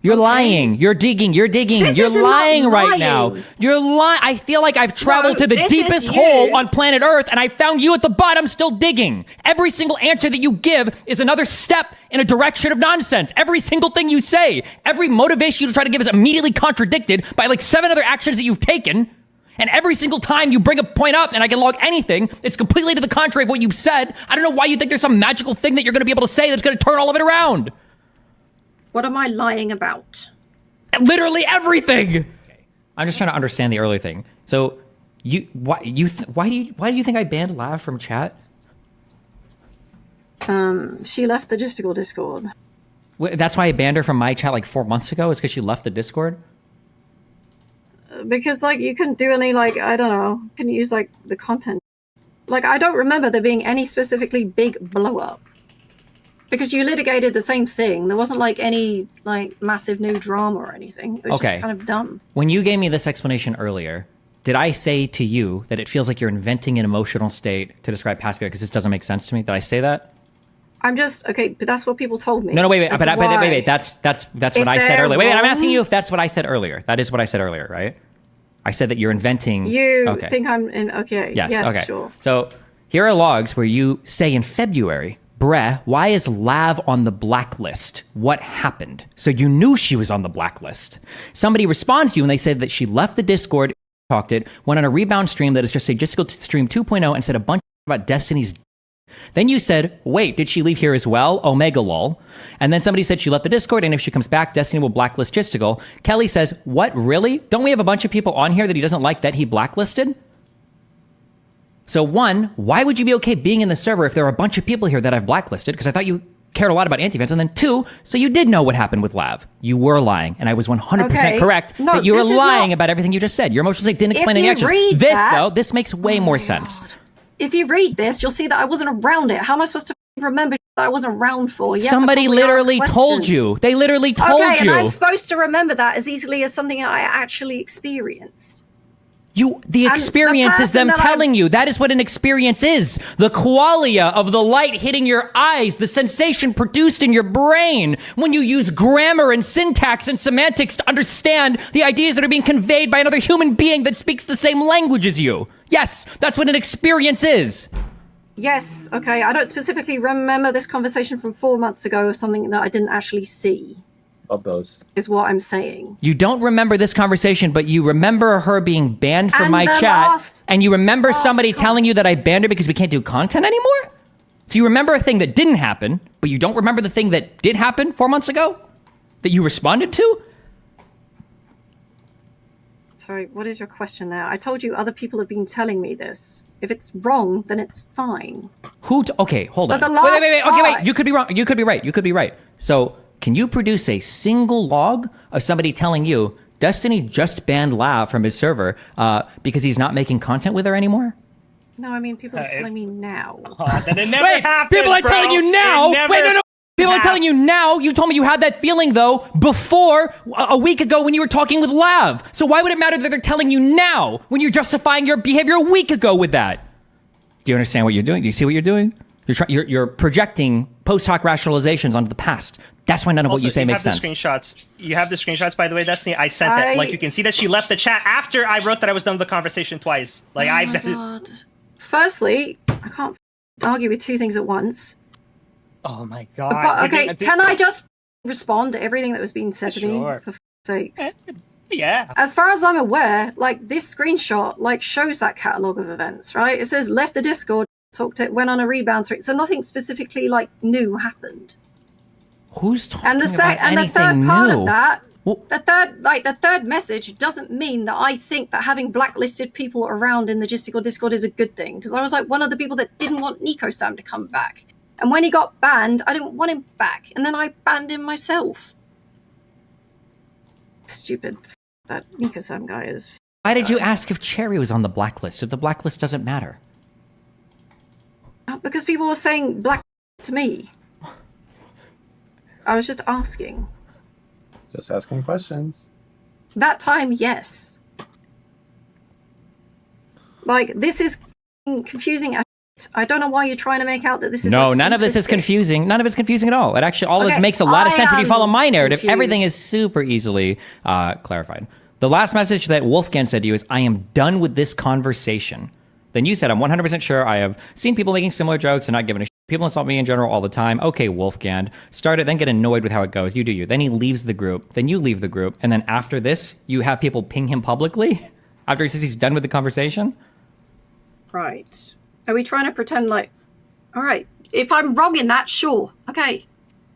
You're lying. You're digging. You're digging. You're lying right now. You're lying. I feel like I've traveled to the deepest hole on planet Earth, and I found you at the bottom still digging. Every single answer that you give is another step in a direction of nonsense. Every single thing you say, every motivation you try to give is immediately contradicted by like 7 other actions that you've taken. And every single time you bring a point up and I can log anything, it's completely to the contrary of what you've said. I don't know why you think there's some magical thing that you're going to be able to say that's going to turn all of it around. What am I lying about? Literally everything. Okay. I'm just trying to understand the earlier thing. So, why do you think I banned Lav from chat? She left the Gisticle Discord. That's why I banned her from my chat like 4 months ago. Is because she left the Discord. Because like you couldn't do any like I don't know, couldn't use like the content. Like I don't remember there being any specifically big blow up. Because you litigated the same thing. There wasn't like any like massive new drama or anything. It was just kind of dumb. When you gave me this explanation earlier, did I say to you that it feels like you're inventing an emotional state to describe past behavior because this doesn't make sense to me? Did I say that? I'm just okay, but that's what people told me. No, wait. But wait. That's what I said earlier. Wait, I'm asking you if that's what I said earlier. That is what I said earlier, right? I said that you're inventing. You think I'm in? Okay. Yes. Okay. Sure. So here are logs where you say in February, "Breh, why is Lav on the blacklist? What happened?" So you knew she was on the blacklist. Somebody responds to you and they said that she left the Discord, talked it, went on a rebound stream that is just a Gisticle Stream 2.0 and said a bunch about Destiny's. Then you said, wait, did she leave here as well? Omega lol. And then somebody said she left the Discord and if she comes back, Destiny will blacklist Gisticle. Kelly says, what, really? Don't we have a bunch of people on here that he doesn't like that he blacklisted? So 1, why would you be okay being in the server if there are a bunch of people here that I've blacklisted? Because I thought you cared a lot about anti-fans. And then 2, so you did know what happened with Lav. You were lying. And I was 100% correct that you were lying about everything you just said. Your emotional state didn't explain any actions. This makes way more sense. If you read this, you'll see that I wasn't around it. How am I supposed to remember that I wasn't around for? Yes, somebody literally told you. They literally told you. And I'm supposed to remember that as easily as something I actually experienced. The experience is them telling you. That is what an experience is. The qualia of the light hitting your eyes, the sensation produced in your brain when you use grammar and syntax and semantics to understand the ideas that are being conveyed by another human being that speaks the same language as you. Yes, that's what an experience is. Yes, okay. I don't specifically remember this conversation from 4 months ago of something that I didn't actually see. Of those. Is what I'm saying. You don't remember this conversation, but you remember her being banned from my chat, and you remember somebody telling you that I banned her because we can't do content anymore? So you remember a thing that didn't happen, but you don't remember the thing that did happen 4 months ago? That you responded to? Sorry, what is your question now? I told you other people have been telling me this. If it's wrong, then it's fine. Okay, hold on. But the last wait. You could be wrong. You could be right. You could be right. So, can you produce a single log of somebody telling you Destiny just banned Lav from his server because he's not making content with her anymore? No, I mean people are telling me now. That it never happened, people are telling you now. No. People are telling you now. You told me you had that feeling though before a week ago when you were talking with Lav. So why would it matter that they're telling you now when you're justifying your behavior a week ago with that? Do you understand what you're doing? Do you see what you're doing? You're projecting post hoc rationalizations onto the past. That's why none of what you say makes sense. You have the screenshots, by the way, Destiny. I sent that. Like, you can see that she left the chat after I wrote that I was done with the conversation twice. Like, oh my God. Firstly, I can't argue with 2 things at once. Oh my God. But, okay, can I just respond to everything that was being said to me? For sakes. Yeah. As far as I'm aware, like, this screenshot, like, shows that catalog of events, right? It says left the Discord, talked it, went on a rebound streak. So nothing specifically, like, new happened. Who's talking and the about anything the third part new? of that, the third message doesn't mean that I think that having blacklisted people around in the Gisticle Discord is a good thing. Because I was like one of the people that didn't want Nico Sam to come back. And when he got banned, I didn't want him back. And then I banned him myself. Stupid. That Nico Sam guy is. Why did you ask if Cherry was on the blacklist? If the blacklist doesn't matter? Because people were saying black to me. I was just asking. Just asking questions. That time, yes. Like, this is confusing as I don't know why you're trying to make out that this is No, like none of this is simplistic. confusing. None of it's confusing at all. It actually, all of this Okay, makes a lot of I sense if you am follow my narrative. confused. Everything is super easily clarified. The last message that Wolfgang said to you is, I am done with this conversation. Then you said, I'm 100% sure I have seen people making similar jokes and not giving a shit. People insult me in general all the time. Okay, Wolfgang. Start it, then get annoyed with how it goes. You do you. Then he leaves the group. Then you leave the group. And then after this, you have people ping him publicly? After he says he's done with the conversation? Right. Are we trying to pretend like, all right, if I'm wrong in that, sure, okay.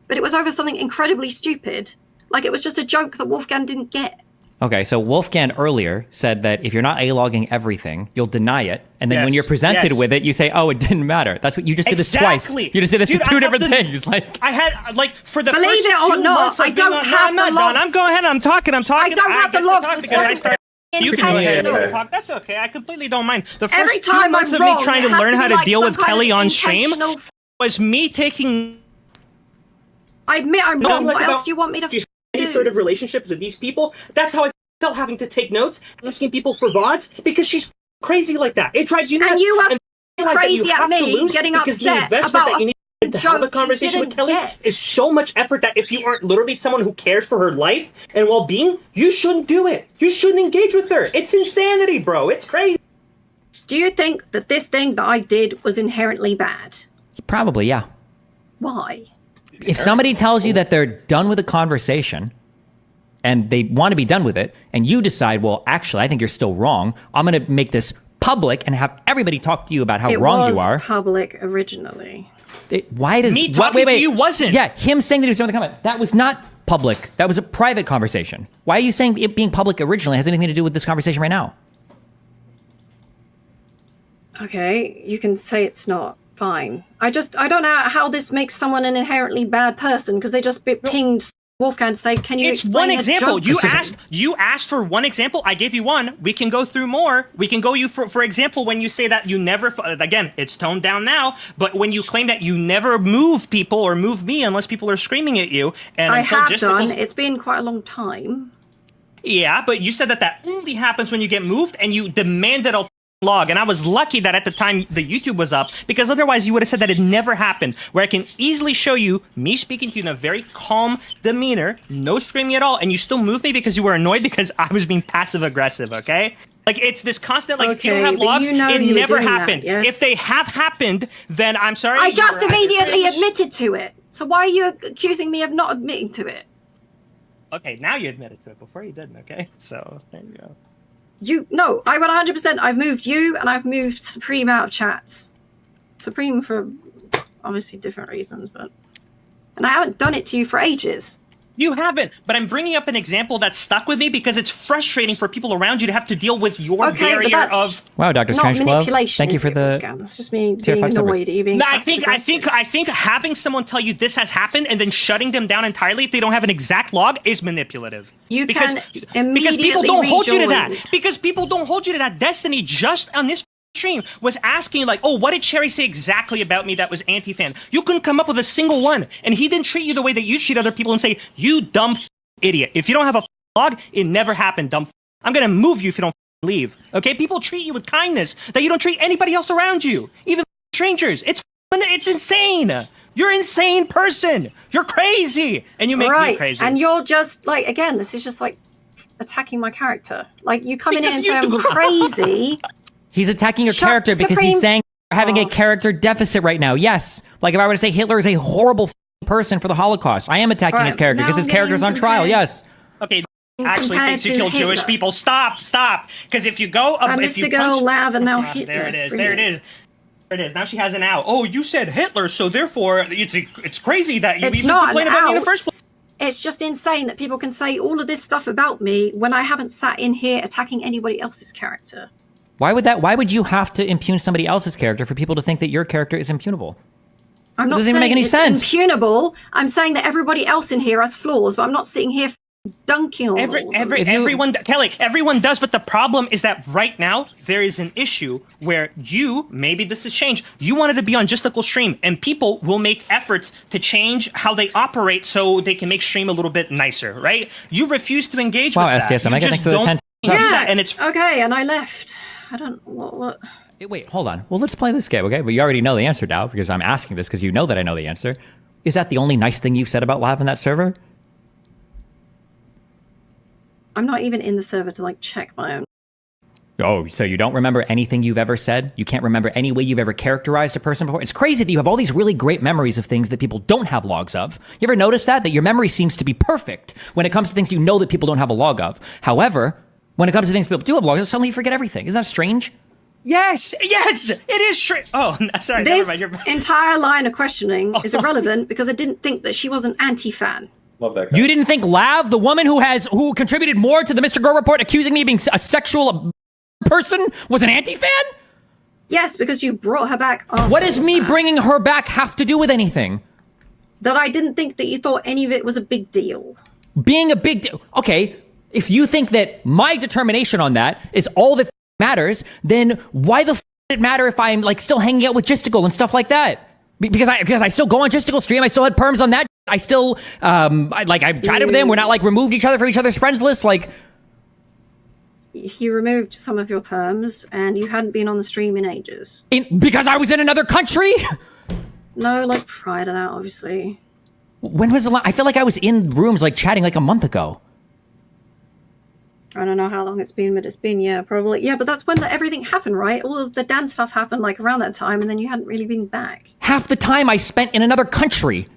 But it was over something incredibly stupid. Like it was just a joke that Wolfgang didn't get. Okay, so Wolfgang earlier said that if you're not A-logging everything, you'll deny it. And then when you're presented with it, you say, oh, it didn't matter. That's what you just did this twice. You just did this to two different things. Like I had, like, for the Believe first it or 2 not, months of I being don't on- have no, I'm the not log. done. I'm going ahead. I'm talking. I don't have the get to logs. talk This because I wasn't started. You can go ahead intentional. and talk. That's okay. I completely don't mind. The Every first 2 time months I'm of me wrong, trying it to has learn to how be to like deal some with kind of Kelly on stream intentional was me taking I admit I'm No, wrong. like What about- else do you want me to any do? sort of relationships with these people. That's how I felt having to take notes, asking people for VODs, because she's crazy like that. It drives you nuts. And you were And realize that you crazy at have to me, lose getting because the upset investment about that you need to joke have a you conversation with didn't Kelly get. is so much effort that if you aren't literally someone who cares for her life and well-being, you shouldn't do it. You shouldn't engage with her. It's insanity, bro. It's crazy. Do you think that this thing that I did was inherently bad? probably, yeah. Why? If somebody tells you that they're done with a conversation and they want to be done with it, and you decide, well, actually, I think you're still wrong, I'm going to make this public and have everybody talk to you about how It wrong was you are. public originally. Why does Me talking to you wasn't. Yeah, him saying that he was done with the comment. That was not public. That was a private conversation. Why are you saying it being public originally has anything to do with this conversation right now? Okay, you can say it's not. Fine. I don't know how this makes someone an inherently bad person because they just pinged Wolfgang to say, "Can you It's explain one a example. joke?" You asked for one example. I gave you one. We can go through more. We can go for example when you say that you never again, it's toned down now, but when you claim that you never move people or move me unless people are screaming at you and I until have just done. It's been quite a long time. Yeah, but you said that only happens when you get moved and you demanded a log, and I was lucky that at the time the YouTube was up, because otherwise you would have said that it never happened, where I can easily show you me speaking to you in a very calm demeanor, no screaming at all, and you still moved me because you were annoyed because I was being passive aggressive, okay? Like, it's this constant, like, if you don't Okay, have but logs, you know it you were never doing that, happened. yes? If they have happened, then I'm sorry. I just you're at immediately cringe. admitted to it. So why are you accusing me of not admitting to it? Okay, now you admitted to it. Before you didn't, okay? So, there you go. No, I went 100%. I've moved you and I've moved Supreme out of chats. Supreme for obviously different reasons, but. And I haven't done it to you for ages. You haven't, but I'm bringing up an example that stuck with me because it's frustrating for people around you to have to deal with your Okay, but barrier that's of. Wow, Dr. not Strangeglove. manipulation. Thank you is for it, the. Wolfgang? That's just me tier being 5 summers. annoyed at you being No, passive-aggressive. I think having someone tell you this has happened and then shutting them down entirely if they don't have an exact log is manipulative. You because can because people immediately don't hold you to that. rejoin. Because people don't hold you to that. Destiny just on this stream was asking like, oh, what did Cherry say exactly about me that was anti-fan? You couldn't come up with a single one, and he didn't treat you the way that you treat other people and say, you dumb idiot. If you don't have a log, it never happened, dumb. I'm gonna move you if you don't leave. Okay? People treat you with kindness that you don't treat anybody else around you, even strangers. It's insane. You're an insane person. You're crazy, and you make me crazy. And you're just like, again, this is just like attacking my character. Like you come in here Because and you say I'm do. crazy. He's attacking your Shut character because Supreme he's saying you're having a off. character deficit right now. Yes. Like if I were to say Hitler is a horrible person for the Holocaust, I am attacking Right, his character now because his I'm character's on getting trial. compared. Yes. Okay, actually Compared thinks you to killed Jewish Hitler. people. Stop. Because if you go up, I if missed you a girl, punch, Lav, and now Ah, Hitler. there it is. Brilliant. There it is. Now she has an out. Oh, you said Hitler, so therefore it's crazy that you It's even not complain an about me in the out. first place. It's just insane that people can say all of this stuff about me when I haven't sat in here attacking anybody else's character. Why would you have to impugn somebody else's character for people to think that your character is impunable? I'm not doesn't saying even make any it's sense. impunable. I'm saying that everybody else in here has flaws, but I'm not sitting here dunking on all of them. Everyone, Kelly, everyone does, but the problem is that right now there is an issue where maybe this has changed. You wanted to be on Justical Stream, and people will make efforts to change how they operate so they can make stream a little bit nicer, right? You refuse to engage Wow, with that. STS, You Omega, just thanks for the don't 10 do subs. that, and it's okay, and I left. I don't what. Wait, hold on. Well, let's play this game, okay? But you already know the answer now because I'm asking this because you know that I know the answer. Is that the only nice thing you've said about Lav in that server? I'm not even in the server to like check my own. Oh, so you don't remember anything you've ever said? You can't remember any way you've ever characterized a person before? It's crazy that you have all these really great memories of things that people don't have logs of. You ever notice that? That your memory seems to be perfect when it comes to things you know that people don't have a log of. However, when it comes to things people do have logs of, suddenly you forget everything. Isn't that strange? Yes, it is true. Oh, sorry. This Never mind. entire line of questioning is irrelevant because I didn't think that she was an anti-fan. Love that guy. You didn't think Lav, the woman who contributed more to the Mr. Go report accusing me of being a sexual person, was an anti-fan? Yes, because you brought her back after What does me that. bringing her back have to do with anything? That I didn't think that you thought any of it was a big deal. Being a big deal. Okay, if you think that my determination on that is all that matters, then why the did it matter if I'm like still hanging out with Gisticle and stuff like that? Because I still go on Gisticle stream. I still had perms on that. I still I chatted with them. We're not like removed each other from each other's friends list. Like, He removed some of your perms, and you hadn't been on the stream in ages. because I was in another country. No, like prior to that, obviously. When was the last? I feel like I was in rooms like chatting like a month ago. I don't know how long it's been, but it's been, yeah, probably. Yeah, but that's when everything happened, right? All of the dance stuff happened like around that time, and then you hadn't really been back. Half the time I spent in another country.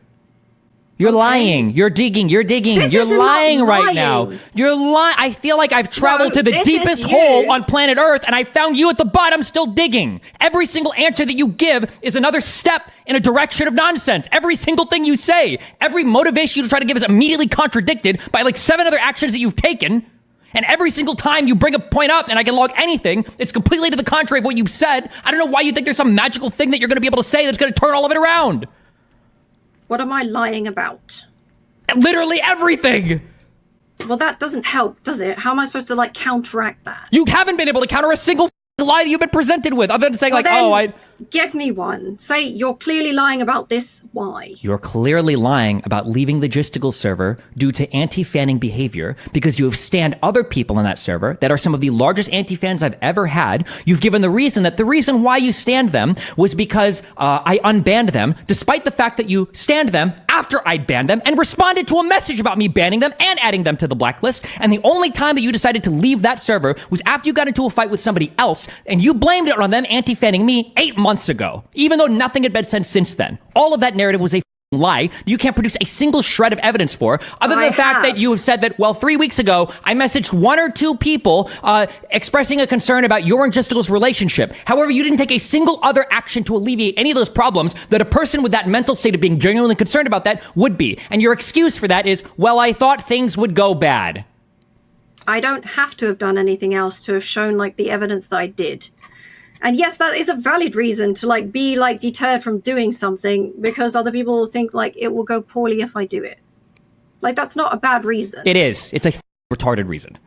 You're lying. You're digging. This You're isn't lying not right lying. now. You're lying. I feel like I've traveled to the this is deepest you. hole on planet Earth, and I found you at the bottom still digging. Every single answer that you give is another step in a direction of nonsense. Every single thing you say, every motivation you try to give is immediately contradicted by like 7 other actions that you've taken. And every single time you bring a point up and I can log anything, it's completely to the contrary of what you've said. I don't know why you think there's some magical thing that you're going to be able to say that's going to turn all of it around. What am I lying about? Literally everything. Well, that doesn't help, does it? How am I supposed to, like, counteract that? You haven't been able to counter a single lie that you've been presented with, other than saying Well, like, then, oh, I... Give me one. Say, you're clearly lying about this. Why? You're clearly lying about leaving the Gisticle server due to anti-fanning behavior because you have stanned other people in that server that are some of the largest anti-fans I've ever had. You've given the reason why you stanned them was because I unbanned them, despite the fact that you stanned them after I'd banned them and responded to a message about me banning them and adding them to the blacklist. And the only time that you decided to leave that server was after you got into a fight with somebody else and you blamed it on them anti-fanning me 8 months ago, even though nothing had been said since then. All of that narrative was a lie that you can't produce a single shred of evidence for, other than the fact that you have said that, well, 3 weeks ago, I messaged 1 or 2 people expressing a concern about your and Gisticle's relationship. However, you didn't take a single other action to alleviate any of those problems that a person with that mental state of being genuinely concerned about that would be. And your excuse for that is, well, I thought things would go bad. I don't have to have done anything else to have shown, like, the evidence that I did. And yes, that is a valid reason to like be like deterred from doing something because other people will think like it will go poorly if I do it. Like that's not a bad reason. It is. It's a retarded reason.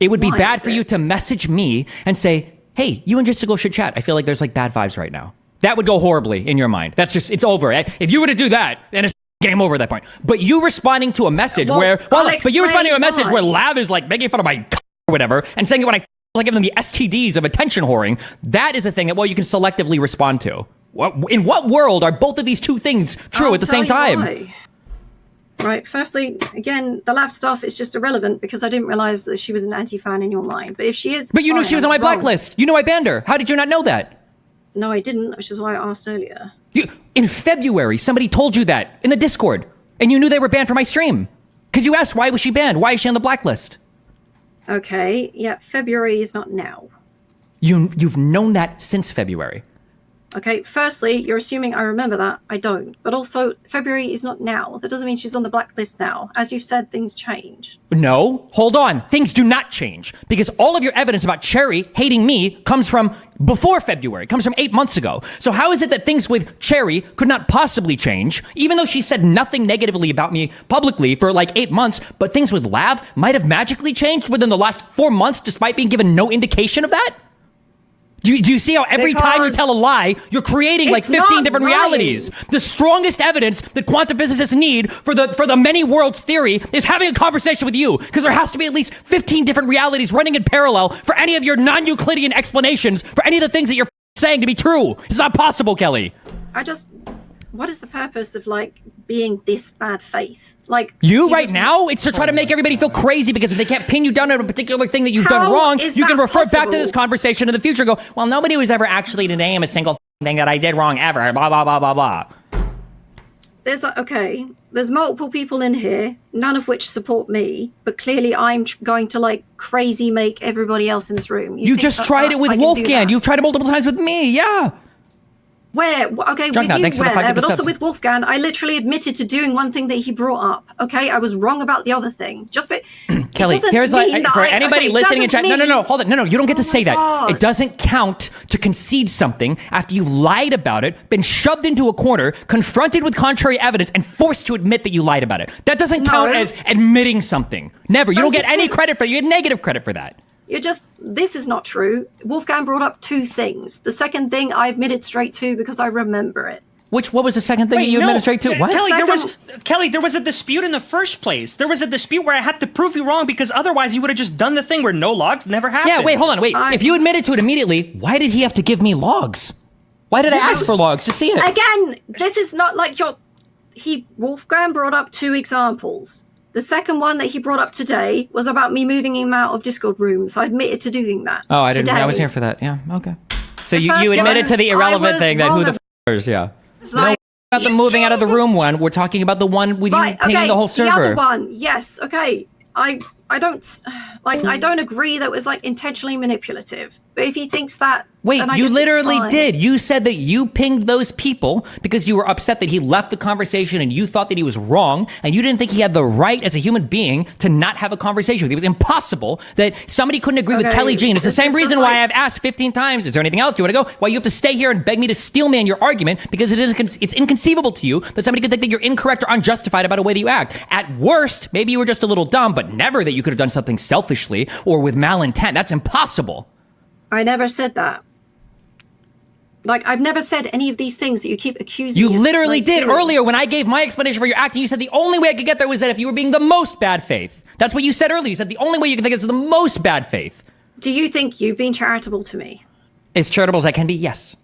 It would be Why bad is for it? you to message me and say, hey, you and Gisticle should chat. I feel like there's like bad vibes right now. That would go horribly in your mind. That's just, it's over. If you were to do that, then it's game over at that point. but you responding to a message Well, but you responding to a message why. where Lav is like making fun of my or whatever and saying that when I like give them the STDs of attention whoring, that is a thing that, well, you can selectively respond to. In what world are both of these two things true I'll at the same tell you time? why. Right, firstly, again, the Lav stuff is just irrelevant because I didn't realize that she was an anti-fan in your mind. But if she is... But you knew fine, she was on I'm my wrong. blacklist. You know I banned her. How did you not know that? No, I didn't, which is why I asked earlier. In February, somebody told you that in the Discord, and you knew they were banned from my stream. Because you asked, why was she banned? Why is she on the blacklist? Okay, yeah, February is not now. You've known that since February. Okay, firstly, you're assuming I remember that. I don't. But also, February is not now. That doesn't mean she's on the blacklist now. As you've said, things change. No, hold on. Things do not change. Because all of your evidence about Cherry hating me comes from before February, comes from 8 months ago. So how is it that things with Cherry could not possibly change, even though she said nothing negatively about me publicly for like 8 months, but things with Lav might have magically changed within the last 4 months despite being given no indication of that? Do you see how every time you Because tell a lie, you're creating like it's 15 not different lying. realities? The strongest evidence that quantum physicists need for the many worlds theory is having a conversation with you, because there has to be at least 15 different realities running in parallel for any of your non-Euclidean explanations for any of the things that you're saying to be true. It's not possible, Kelly. What is the purpose of like being this bad faith? Like You he right just- now, it's to try to make everybody feel crazy, because if they can't pin you down on a particular thing that you've done How wrong, is you can that refer back to possible? this conversation in the future and go, well, nobody was ever actually to name a single thing that I did wrong ever, blah, blah, blah, blah, blah. There's multiple people in here, none of which support me, but clearly I'm going to like crazy make everybody else in this room. You think just that tried it with I can do Wolfgang. that? You've tried it multiple times with me, yeah. Where? Okay, Drunk with Now, you thanks for the where? 5 But also subs. with Wolfgang, I literally admitted to doing one thing that he brought up. Okay, I was wrong about the other thing. Just but Kelly, it doesn't here's like mean that for I- anybody okay, it listening in doesn't chat. No, mean- hold it. No, you don't get to say my that. God. It doesn't count to concede something after you've lied about it, been shoved into a corner, confronted with contrary evidence, and forced to admit that you lied about it. That doesn't count No. as admitting something. Never. You don't Those get are any two- credit for it. You get negative credit for that. This is not true. Wolfgang brought up two things. The second thing I admitted straight to because I remember it. What was the second thing Wait, that you no. administrate to? What? Kelly, there was a dispute in the first place. There was a dispute where I had to prove you wrong, because otherwise you would have just done the thing where no logs never happened. Yeah, wait, hold on, wait. If you admitted to it immediately, why did he have to give me logs? Why did I ask for logs to see it? Again, this is not like Wolfgang brought up two examples. The second one that he brought up today was about me moving him out of Discord rooms. I admitted to doing that. Oh, I didn't. I was today. here for that. Yeah, okay. So you first admitted one, to the I irrelevant was thing that who wrong the about- cares, yeah. It's like- About the moving out of the room one, we're talking about the one with you pinging the whole server. The other one, yes, okay. I don't agree that it was like intentionally manipulative. But if he thinks that, Wait, then I you guess it's literally fine. did. You said that you pinged those people because you were upset that he left the conversation and you thought that he was wrong and you didn't think he had the right as a human being to not have a conversation with you. It was impossible that somebody couldn't agree with Okay, Kelly Jean. It's the this same is reason just why like- I've asked 15 times, is there anything else? Do you want to go? Why you have to stay here and beg me to steel man your argument, because it's inconceivable to you that somebody could think that you're incorrect or unjustified about a way that you act. At worst, maybe you were just a little dumb, but never that you could have done something selfishly or with malintent. That's impossible. I never said that. Like, I've never said any of these things that you keep accusing You me of, literally like, did doing. earlier when I gave my explanation for your acting. You said the only way I could get there was that if you were being the most bad faith. That's what you said earlier. You said the only way you can think is the most bad faith. Do you think you've been charitable to me? As charitable as I can be, yes.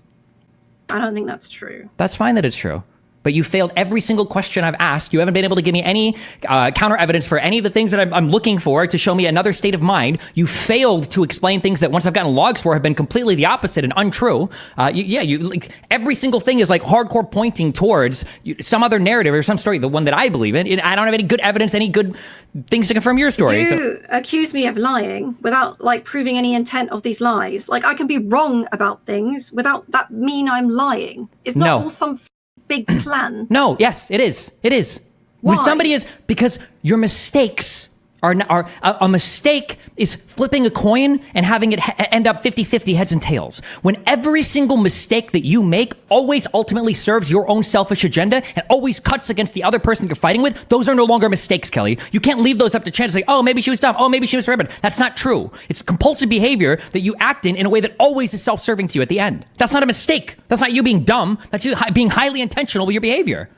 I don't think that's true. That's fine that it's true. But you failed every single question I've asked. You haven't been able to give me any counter evidence for any of the things that I'm looking for to show me another state of mind. You failed to explain things that once I've gotten logs for have been completely the opposite and untrue. Every single thing is like hardcore pointing towards some other narrative or some story, the one that I believe in. I don't have any good evidence, any good things to confirm your story. You accuse me of lying without like proving any intent of these lies. Like, I can be wrong about things without that mean I'm lying. It's not No. all some big plan. No, yes, it is. It is. When Why? somebody is, because your mistakes are a mistake is flipping a coin and having it end up 50-50 heads and tails. When every single mistake that you make always ultimately serves your own selfish agenda and always cuts against the other person that you're fighting with, those are no longer mistakes, Kelly. You can't leave those up to chance. Like, oh, maybe she was dumb. Oh, maybe she was rabid. That's not true. It's compulsive behavior that you act in a way that always is self-serving to you at the end. That's not a mistake. That's not you being dumb. That's you being highly intentional with your behavior.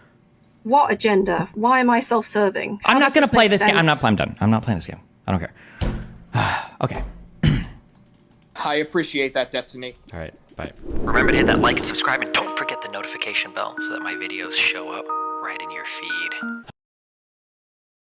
What agenda? Why am I self-serving? I'm How not does going to play make this game. I'm sense? done. I'm not playing this game. I don't care. Okay. I appreciate that, Destiny. All right. Bye. Remember to hit that like and subscribe, and don't forget the notification bell so that my videos show up right in your feed.